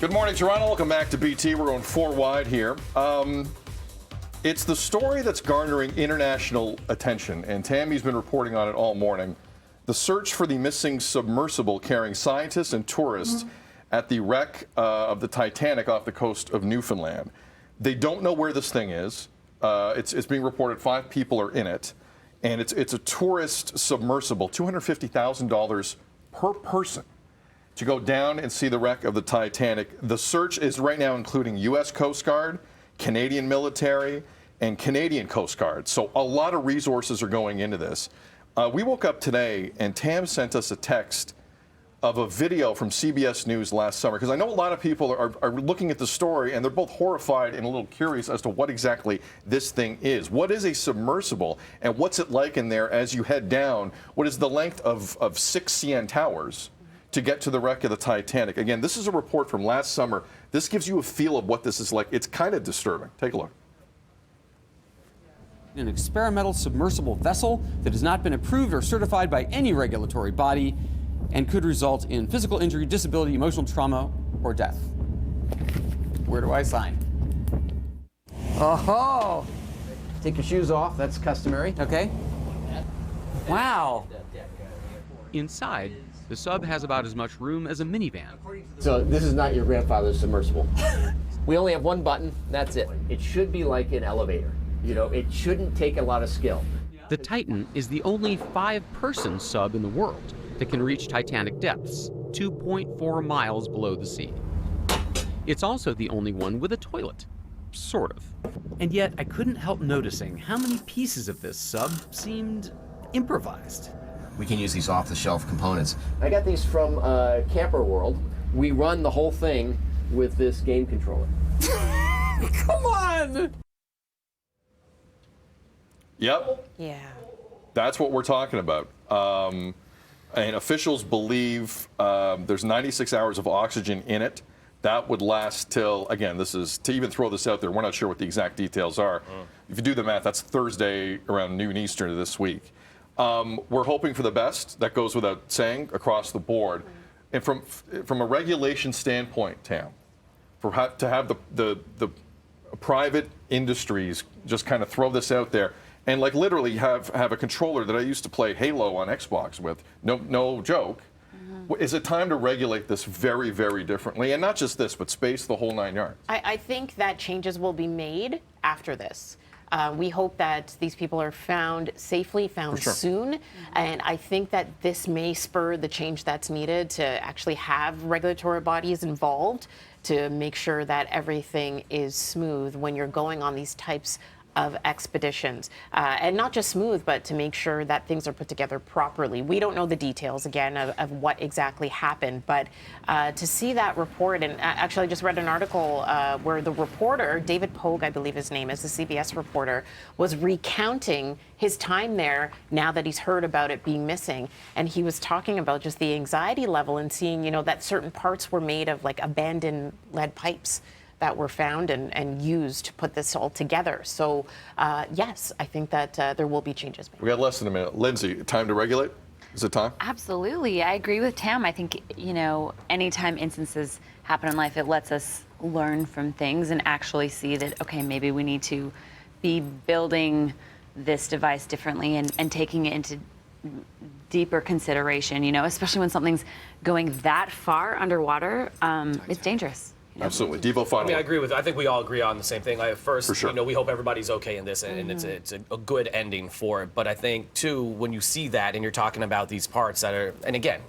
Good morning, Toronto. Welcome back to BT. We're going 4 wide here. It's the story that's garnering international attention, and Tammie's been reporting on it all morning. The search for the missing submersible carrying scientists and tourists at the wreck of the Titanic off the coast of Newfoundland. They don't know where this thing is. It's being reported 5 people are in it, and it's a tourist submersible, $250,000 per person to go down and see the wreck of the Titanic. The search is right now including U.S. Coast Guard, Canadian military, and Canadian Coast Guard. So a lot of resources are going into this. We woke up today and Tam sent us a text of a video from CBS News last summer, because I know a lot of people are looking at the story and they're both horrified and a little curious as to what exactly this thing is. What is a submersible and what's it like in there as you head down? What is the length of 6 CN towers to get to the wreck of the Titanic? Again, this is a report from last summer. This gives you a feel of what this is like. It's kind of disturbing. Take a look. An experimental submersible vessel that has not been approved or certified by any regulatory body and could result in physical injury, disability, emotional trauma, or death. Where do I sign? Oh, take your shoes off. That's customary. Okay. Wow. Inside, the sub has about as much room as a minivan. So this is not your grandfather's submersible. We only have one button. That's it. It should be like an elevator. You know, it shouldn't take a lot of skill. The Titan is the only 5-person sub in the world that can reach Titanic depths, 2.4 miles below the sea. It's also the only one with a toilet, sort of. And yet, I couldn't help noticing how many pieces of this sub seemed improvised. We can use these off-the-shelf components. I got these from Camper World. We run the whole thing with this game controller. Come on! Yep. Yeah. That's what we're talking about. And officials believe there's 96 hours of oxygen in it. That would last till, again, this is, to even throw this out there, we're not sure what the exact details are. If you do the math, that's Thursday around noon Eastern of this week. We're hoping for the best. That goes without saying across the board. And from a regulation standpoint, Tam, to have the private industries just kind of throw this out there and like literally have a controller that I used to play Halo on Xbox with, no joke. Is it time to regulate this very, very differently? And not just this, but space, the whole 9 yards. I think that changes will be made after this. We hope that these people are found safely, found soon. And I think that this may spur the change that's needed to actually have regulatory bodies involved to make sure that everything is smooth when you're going on these types of expeditions, and not just smooth, but to make sure that things are put together properly. We don't know the details, again, of what exactly happened, but to see that report, and actually I just read an article where the reporter, David Pogue, I believe his name is, the CBS reporter, was recounting his time there now that he's heard about it being missing. And he was talking about just the anxiety level and seeing, you know, that certain parts were made of like abandoned lead pipes that were found and used to put this all together. So, yes, I think that there will be changes made. We got less than a minute. Lindsay, time to regulate? Is it time? Absolutely. I agree with Tam. I think, you know, anytime instances happen in life, it lets us learn from things and actually see that, okay, maybe we need to be building this device differently and taking it into deeper consideration, you know, especially when something's going that far underwater. It's dangerous. Absolutely. Devo, final. I mean, I agree with. I think we all agree on the same thing. First, For sure. you know, we hope everybody's okay in this, and it's a good ending for it. But I think too, when you see that, and you're talking about these parts that are, and again,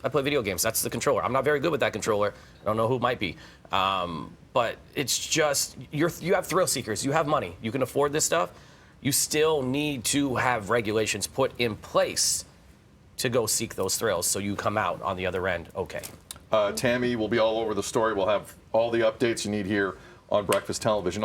I play video games. That's the controller. I'm not very good with that controller. I don't know who might be. But it's just you have thrill seekers. You have money. You can afford this stuff. You still need to have regulations put in place to go seek those thrills, so you come out on the other end okay. Tammie will be all over the story. We'll have all the updates you need here on Breakfast Television.